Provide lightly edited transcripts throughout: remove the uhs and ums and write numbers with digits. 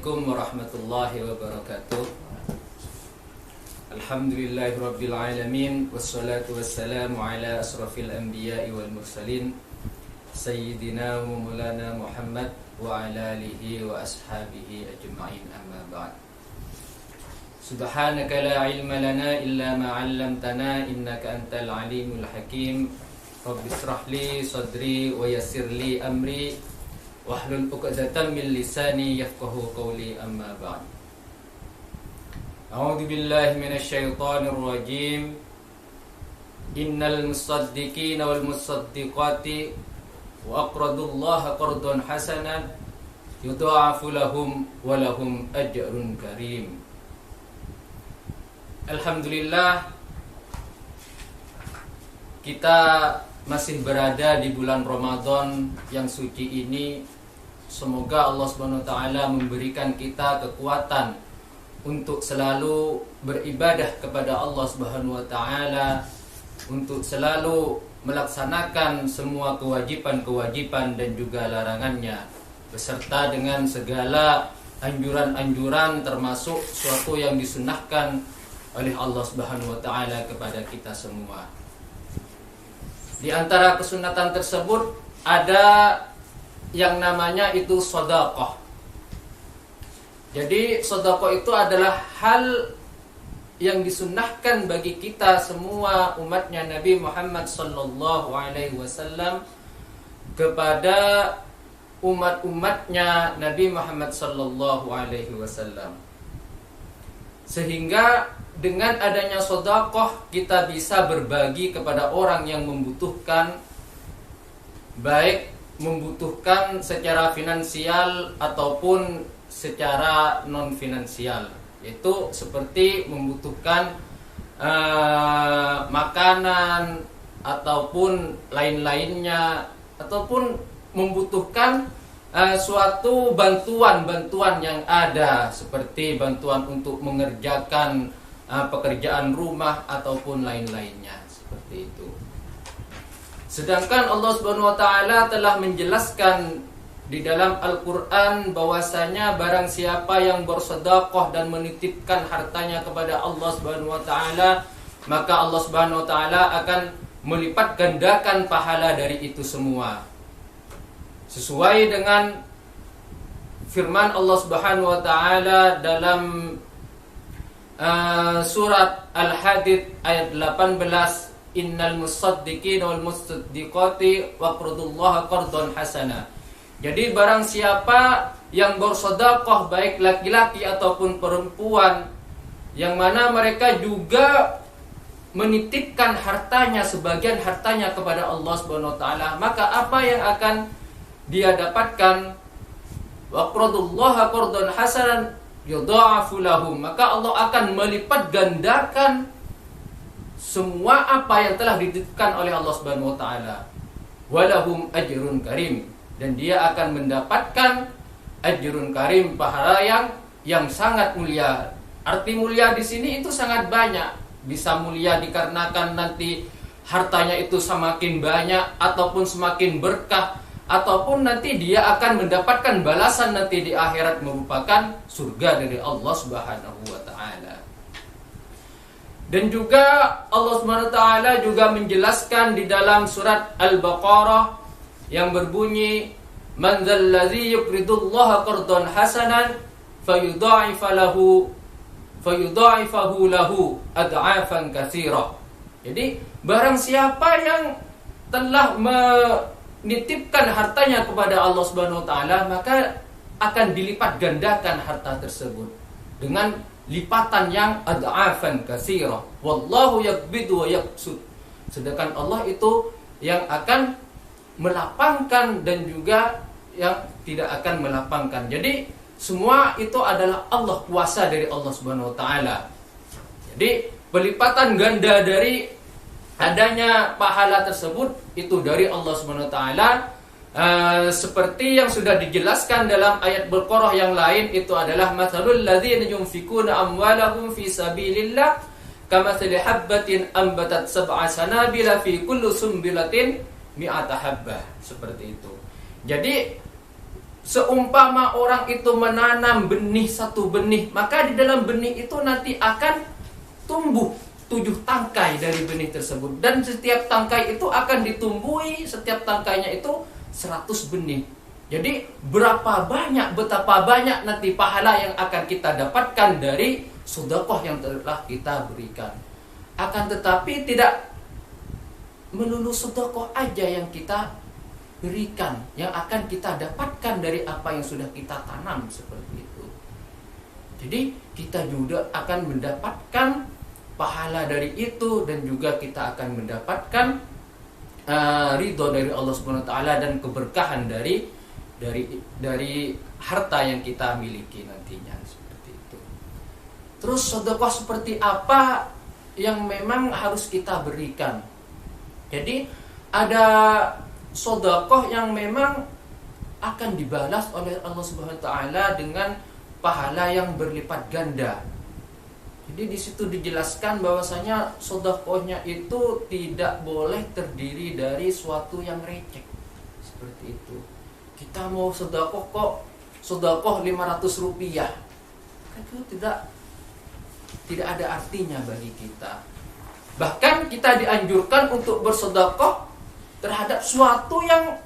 Assalamualaikum warahmatullahi wabarakatuh. Alhamdulillahirabbil alamin wassalatu wassalamu ala asrafil anbiya'i wal mursalin sayyidina wa maulana Muhammad wa ala alihi wa ashabihi ajma'in, amma ba'd. Subhanaka la ilma lana illa ma 'allamtana innaka antal alimul hakim. Rabbi shrah li sadri wa yassir li amri wahlul 'uqdatam min lisani yafqahu qawli, amma ba'd. A'udzu billahi minasy syaithanir rajim. Innal musaddiqina wal musaddiqati wa aqradullaha qardan hasanan yudha'afu lahum wa lahum ajrun karim. Alhamdulillah, kita masih berada di bulan Ramadan yang suci ini. Semoga Allah Subhanahu wa taala memberikan kita kekuatan untuk selalu beribadah kepada Allah Subhanahu wa taala, untuk selalu melaksanakan semua kewajiban-kewajiban dan juga larangannya, beserta dengan segala anjuran-anjuran termasuk suatu yang disunnahkan oleh Allah Subhanahu wa taala kepada kita semua. Di antara kesunatan tersebut ada yang namanya itu sedekah. Jadi sedekah itu adalah hal yang disunnahkan bagi kita semua umatnya Nabi Muhammad sallallahu alaihi wasallam kepada umat-umatnya Nabi Muhammad sallallahu alaihi wasallam. Sehingga dengan adanya sedekah kita bisa berbagi kepada orang yang membutuhkan, baik membutuhkan secara finansial ataupun secara non finansial, yaitu seperti membutuhkan makanan ataupun lain-lainnya, ataupun membutuhkan suatu bantuan yang ada, seperti bantuan untuk mengerjakan pekerjaan rumah ataupun lain-lainnya, seperti itu. Sedangkan Allah Subhanahu wa taala telah menjelaskan di dalam Al-Qur'an bahwasanya barang siapa yang bersedekah dan menitipkan hartanya kepada Allah Subhanahu wa taala, maka Allah Subhanahu wa taala akan melipat gandakan pahala dari itu semua. Sesuai dengan firman Allah Subhanahu wa taala dalam surat Al-Hadid ayat 18, innal musaddiqina wal musaddiqati waqradullaha qardan hasana. Jadi barang siapa yang bersedekah, baik laki-laki ataupun perempuan, yang mana mereka juga menitipkan hartanya, sebagian hartanya kepada Allah Subhanahu wa taala, maka apa yang akan dia dapatkan? Waqradullaha qardan hasanan yudha'afu lahum, maka Allah akan melipat gandakan semua apa yang telah dititipkan oleh Allah Subhanahu wa taala. Walahum ajrun karim, dan dia akan mendapatkan ajrun karim, pahala yang sangat mulia. Arti mulia di sini itu sangat banyak. Bisa mulia dikarenakan nanti hartanya itu semakin banyak ataupun semakin berkah, ataupun nanti dia akan mendapatkan balasan nanti di akhirat merupakan surga dari Allah Subhanahu wa taala. Dan juga Allah Subhanahu wa taala juga menjelaskan di dalam surat Al-Baqarah yang berbunyi, man dzalladzi yuqridullaha qardan hasanan fayudha'ifahu lahu ad'afan katsira. Jadi barang siapa yang telah menitipkan hartanya kepada Allah Subhanahu wa taala, maka akan dilipat gandakan harta tersebut dengan lipatan yang ad'afan katsira. Wallahu yaqbidu wa yaqsud. Sedangkan Allah itu yang akan melapangkan dan juga yang tidak akan melapangkan. Jadi semua itu adalah Allah, kuasa dari Allah Subhanahu wa taala. Jadi pelipatan ganda dari adanya pahala tersebut itu dari Allah Subhanahu wa taala. Seperti yang sudah dijelaskan dalam ayat Baqarah yang lain, itu adalah mathalul ladzina yunfikuna amwalahum fi sabilillah kamathali habbatin ambatat sab'a sanabila fi kulli sumbilatin mi'ata habbah. Seperti itu. Jadi Seumpama orang itu menanam benih satu benih, maka di dalam benih itu nanti akan tumbuh 7 tangkai dari benih tersebut. Dan setiap tangkai itu akan ditumbuhi, setiap tangkainya itu 100 benih. Jadi betapa banyak nanti pahala yang akan kita dapatkan dari sedekah yang telah kita berikan. Akan tetapi tidak melulu sedekah aja yang kita berikan, yang akan kita dapatkan dari apa yang sudah kita tanam seperti itu. Jadi kita juga akan mendapatkan pahala dari itu, dan juga kita akan mendapatkan ridho dari Allah Subhanahu wa taala dan keberkahan dari harta yang kita miliki nantinya seperti itu. Terus sedekah seperti apa yang memang harus kita berikan? Jadi ada sedekah yang memang akan dibalas oleh Allah Subhanahu wa taala dengan pahala yang berlipat ganda. Jadi di situ dijelaskan bahwasanya sedekahnya itu tidak boleh terdiri dari suatu yang receh. Seperti itu. Kita mau sedekah kok sedekah 500 rupiah. Itu tidak ada artinya bagi kita. Bahkan kita dianjurkan untuk bersedekah terhadap suatu yang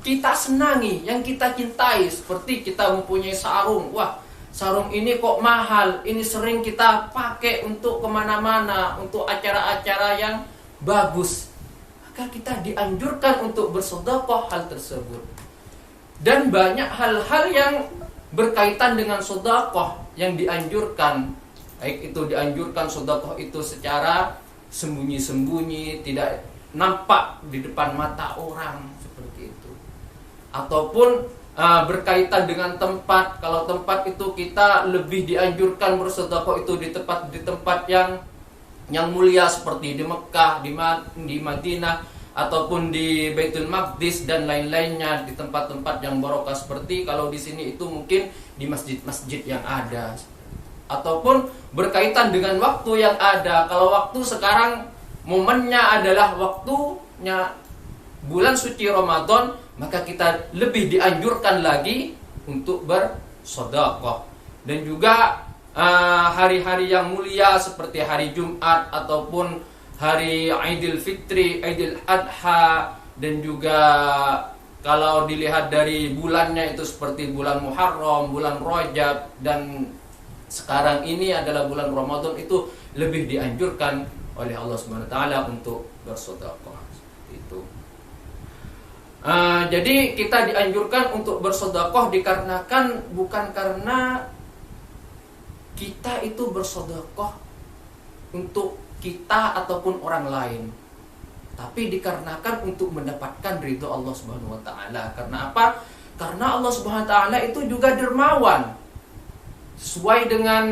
kita senangi, yang kita cintai. Seperti kita mempunyai sarung. Wah, sarung ini kok mahal, ini sering kita pakai untuk kemana-mana, untuk acara-acara yang bagus. Maka kita dianjurkan untuk bersedekah hal tersebut. Dan banyak hal-hal yang berkaitan dengan sedekah yang dianjurkan. Baik itu dianjurkan sedekah itu secara sembunyi-sembunyi, tidak nampak di depan mata orang seperti itu. Ataupun berkaitan dengan tempat. Kalau tempat itu kita lebih dianjurkan bersedekah itu di tempat yang mulia seperti di Mekah, di Madinah, ataupun di Baitul Maqdis dan lain-lainnya, di tempat-tempat yang barokah. Seperti kalau di sini itu mungkin di masjid-masjid yang ada. Ataupun berkaitan dengan waktu yang ada. Kalau waktu sekarang momennya adalah waktunya bulan suci Ramadan, maka kita lebih dianjurkan lagi untuk bersedekah. Dan juga hari-hari yang mulia seperti hari Jumat ataupun hari Idul Fitri, Idul Adha, dan juga kalau dilihat dari bulannya itu seperti bulan Muharram, bulan Rajab, dan sekarang ini adalah bulan Ramadan, itu lebih dianjurkan oleh Allah Subhanahu wa taala untuk bersedekah. Seperti itu. Jadi kita dianjurkan untuk bersedekah dikarenakan bukan karena kita itu bersedekah untuk kita ataupun orang lain, tapi dikarenakan untuk mendapatkan ridho Allah Subhanahu wa taala. Karena apa? Karena Allah Subhanahu wa taala itu juga dermawan. Sesuai dengan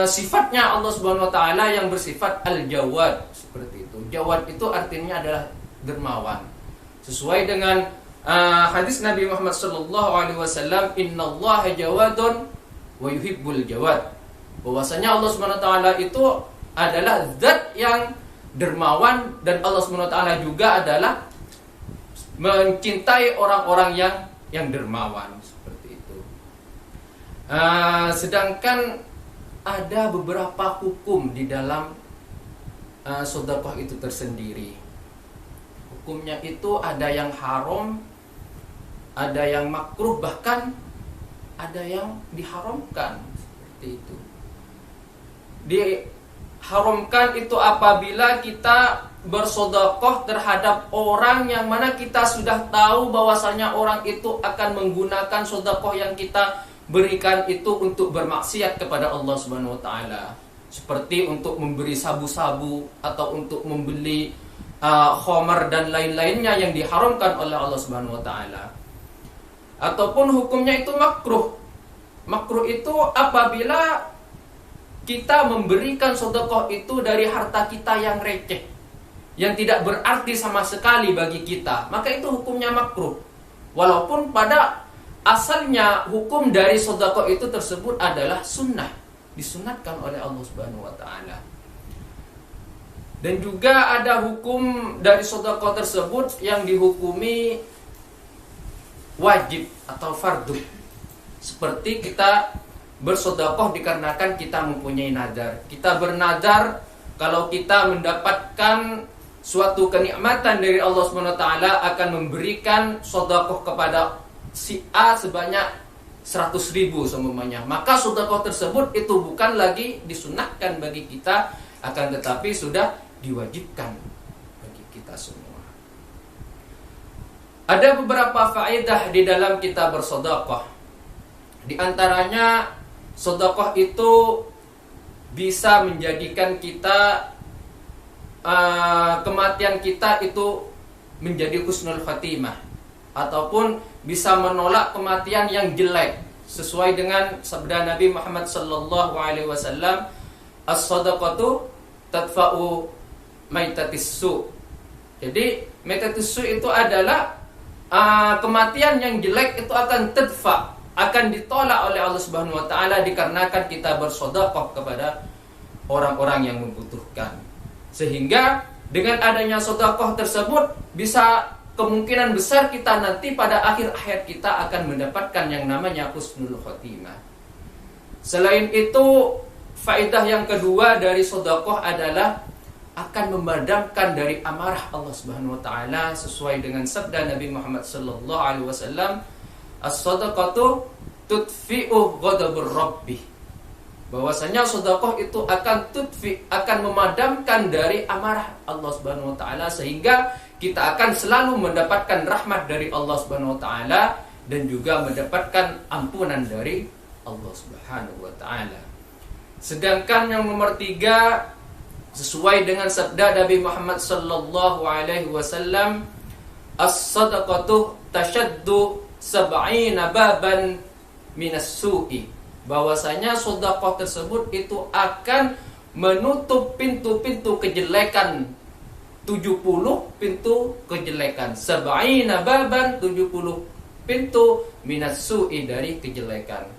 sifatnya Allah Subhanahu wa taala yang bersifat Al-Jawad, seperti itu. Jawad itu artinya adalah dermawan. Sesuai dengan hadis Nabi Muhammad sallallahu alaihi wasallam, "Innallaha jawadun wa yuhibbul jawad." Bahwasanya Allah Subhanahu wa taala itu adalah zat yang dermawan, dan Allah Subhanahu wa taala juga adalah mencintai orang-orang yang dermawan, seperti itu. Sedangkan ada beberapa hukum di dalam sedekah itu tersendiri. Hukumnya itu ada yang haram, ada yang makruh, bahkan ada yang diharamkan, seperti itu. Diharamkan itu apabila kita bersedekah terhadap orang yang mana kita sudah tahu bahwasanya orang itu akan menggunakan sedekah yang kita berikan itu untuk bermaksiat kepada Allah Subhanahu wa taala, seperti untuk memberi sabu-sabu atau untuk membeli khamar dan lain-lainnya yang diharamkan oleh Allah Subhanahu wa taala. Ataupun hukumnya itu makruh. Makruh itu apabila kita memberikan sedekah itu dari harta kita yang receh, yang tidak berarti sama sekali bagi kita, maka itu hukumnya makruh. Walaupun pada asalnya hukum dari sedekah itu tersebut adalah sunnah, disunatkan oleh Allah Subhanahu wa taala. Dan juga ada hukum dari sedekah tersebut yang dihukumi wajib atau fardu. Seperti kita bersedekah dikarenakan kita mempunyai nadar. Kita bernadar kalau kita mendapatkan suatu kenikmatan dari Allah SWT akan memberikan sedekah kepada si A sebanyak 100.000 semuanya. Maka sedekah tersebut itu bukan lagi disunahkan bagi kita, akan tetapi sudah diwajibkan bagi kita semua. Ada beberapa faedah di dalam kita bersedekah. Di antaranya sedekah itu bisa menjadikan kita kematian kita itu menjadi husnul khatimah, ataupun bisa menolak kematian yang jelek sesuai dengan sabda Nabi Muhammad sallallahu alaihi wasallam, as-shadaqatu tadfa'u maitatis su. Jadi maitatis su itu adalah kematian yang jelek itu akan tadfa, akan ditolak oleh Allah Subhanahu wa taala dikarenakan kita bersedekah kepada orang-orang yang membutuhkan. Sehingga dengan adanya sedekah tersebut bisa kemungkinan besar kita nanti pada akhir hayat kita akan mendapatkan yang namanya husnul khotimah. Selain itu, faedah yang kedua dari sedekah adalah akan memadamkan dari amarah Allah Subhanahu wa taala sesuai dengan sabda Nabi Muhammad sallallahu alaihi wasallam, as-shadaqatu tudfi'u ghadabur rabbi. Bahwasanya sedekah itu akan memadamkan dari amarah Allah Subhanahu wa taala, sehingga kita akan selalu mendapatkan rahmat dari Allah Subhanahu wa taala dan juga mendapatkan ampunan dari Allah Subhanahu wa taala. Sedangkan yang nomor 3, sesuai dengan sabda Nabi Muhammad sallallahu alaihi wasallam, as-sadaqatu tashaddu sab'ina baban minas su'i. Bahwasanya sedekah tersebut itu akan menutup pintu-pintu kejelekan, 70 pintu kejelekan, sab'ina baban, 70 pintu minas su'i, dari kejelekan.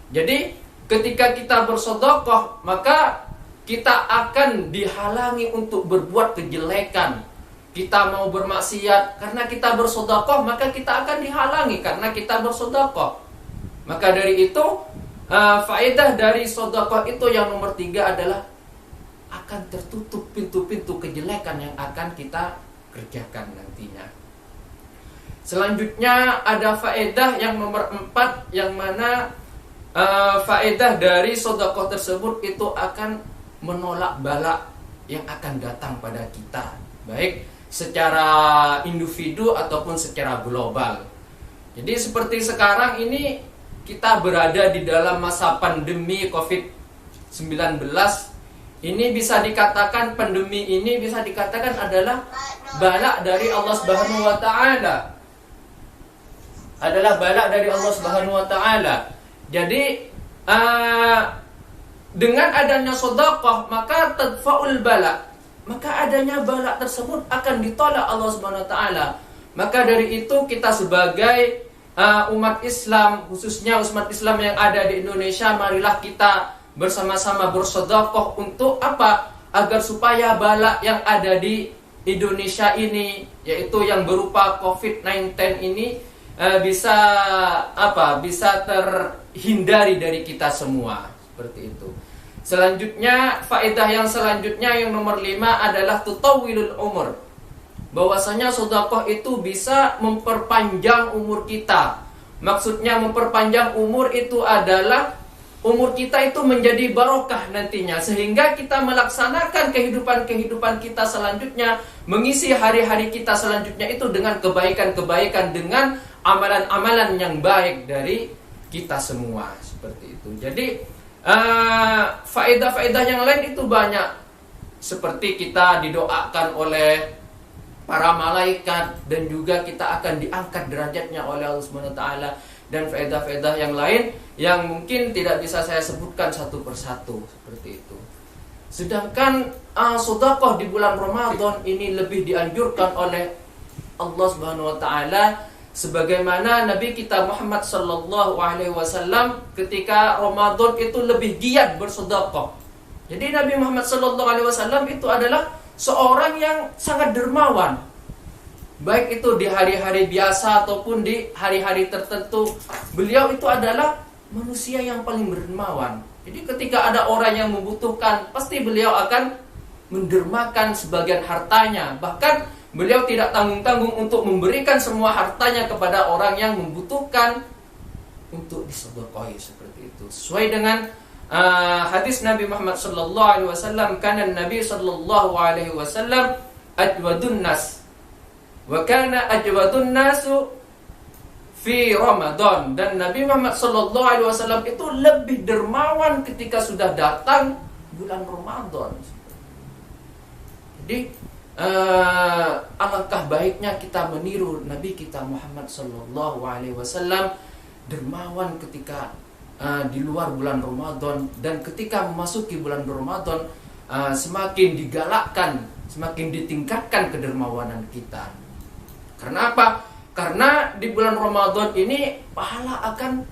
Jadi ketika kita bersedekah, maka kita akan dihalangi untuk berbuat kejelekan. Kita mau bermaksiat, karena kita bersedekah maka kita akan dihalangi karena kita bersedekah. Maka dari itu faedah dari sedekah itu yang nomor 3 adalah akan tertutup pintu-pintu kejelekan yang akan kita kerjakan nantinya. Selanjutnya ada faedah yang nomor 4, yang mana faedah dari sedekah tersebut itu akan menolak bala yang akan datang pada kita, baik secara individu ataupun secara global. Jadi seperti sekarang ini kita berada di dalam masa pandemi COVID-19. Ini bisa dikatakan, pandemi ini bisa dikatakan adalah bala dari Allah Subhanahu wa taala. Adalah bala dari Allah Subhanahu wa taala. Jadi dengan adanya sedekah maka tadfa'ul bala, maka adanya bala tersebut akan ditolak Allah Subhanahu wa taala. Maka dari itu kita sebagai umat Islam, khususnya umat Islam yang ada di Indonesia, marilah kita bersama-sama bersedekah untuk apa? Agar supaya bala yang ada di Indonesia ini, yaitu yang berupa COVID-19 ini bisa terhindari dari kita semua, seperti itu. Selanjutnya, faedah yang selanjutnya yang nomor 5 adalah tutawwilul umur. Bahwasanya sedekah itu bisa memperpanjang umur kita. Maksudnya memperpanjang umur itu adalah umur kita itu menjadi barokah nantinya, sehingga kita melaksanakan kehidupan kita selanjutnya, mengisi hari-hari kita selanjutnya itu dengan kebaikan-kebaikan, dengan amalan-amalan yang baik dari kita semua, seperti itu. Jadi faedah-faedah yang lain itu banyak, seperti kita didoakan oleh para malaikat, dan juga kita akan diangkat derajatnya oleh Allah Subhanahu wa taala, dan faedah-faedah yang lain yang mungkin tidak bisa saya sebutkan satu persatu, seperti itu. Sedangkan sedekah di bulan Ramadan ini lebih dianjurkan oleh Allah Subhanahu wa taala, sebagaimana Nabi kita Muhammad sallallahu alaihi wasallam ketika Ramadan itu lebih giat bersedekah. Jadi Nabi Muhammad sallallahu alaihi wasallam itu adalah seorang yang sangat dermawan. baik itu di hari-hari biasa ataupun di hari-hari tertentu, beliau itu adalah manusia yang paling dermawan. Jadi ketika ada orang yang membutuhkan, pasti beliau akan mendermakan sebagian hartanya. Bahkan beliau tidak tanggung-tanggung untuk memberikan semua hartanya kepada orang yang membutuhkan untuk disedekahi seperti itu. Sesuai dengan hadis Nabi Muhammad sallallahu alaihi wasallam, kana Nabi sallallahu alaihi wasallam ajwadun nas wa kana ajwadun nasu fi Ramadan, dan Nabi Muhammad sallallahu alaihi wasallam itu lebih dermawan ketika sudah datang bulan Ramadan. Jadi alangkah baiknya kita meniru Nabi kita Muhammad sallallahu alaihi wasallam, dermawan ketika di luar bulan Ramadan, dan ketika memasuki bulan Ramadan semakin digalakkan, semakin ditingkatkan kedermawanan kita. Karena apa? Karena di bulan Ramadan ini pahala akan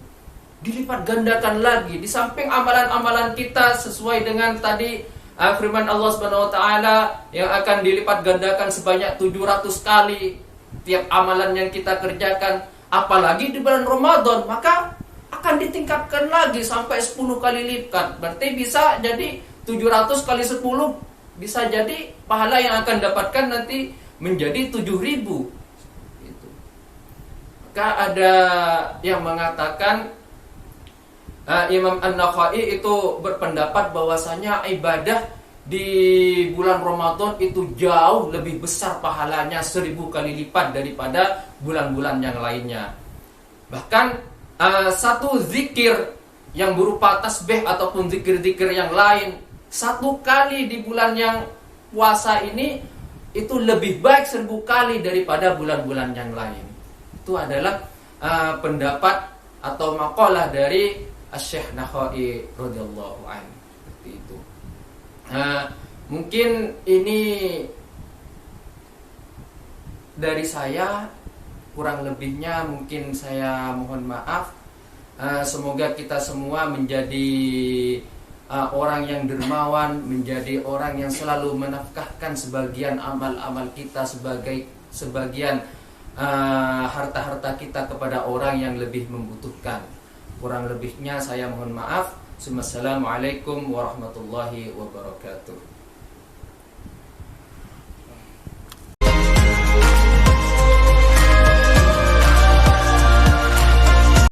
dilipat gandakan lagi. Di samping amalan-amalan kita sesuai dengan tadi firman Allah Subhanahu wa taala yang akan dilipat gandakan sebanyak 700 kali tiap amalan yang kita kerjakan, apalagi di bulan Ramadan, maka akan ditingkatkan lagi sampai 10 kali lipat. Berarti bisa jadi 700 kali 10, bisa jadi pahala yang akan dapatkan nanti menjadi 7.000. Itu. Maka ada yang mengatakan, Imam An-Nakhai itu berpendapat bahwasanya ibadah di bulan Ramadan itu jauh lebih besar pahalanya 1000 kali lipat daripada bulan-bulan yang lainnya. Bahkan satu zikir yang berupa tasbih ataupun zikir-zikir yang lain, satu kali di bulan yang puasa ini itu lebih baik 1000 kali daripada bulan-bulan yang lain. Itu adalah pendapat atau maqalah dari Syekh Nakhai radhiyallahu anhu. Seperti itu. Mungkin ini dari saya, kurang lebihnya mungkin saya mohon maaf. Semoga kita semua menjadi orang yang dermawan, menjadi orang yang selalu menafkahkan sebagian amal-amal kita, sebagian harta-harta kita kepada orang yang lebih membutuhkan. Kurang lebihnya saya mohon maaf. Assalamualaikum warahmatullahi wabarakatuh.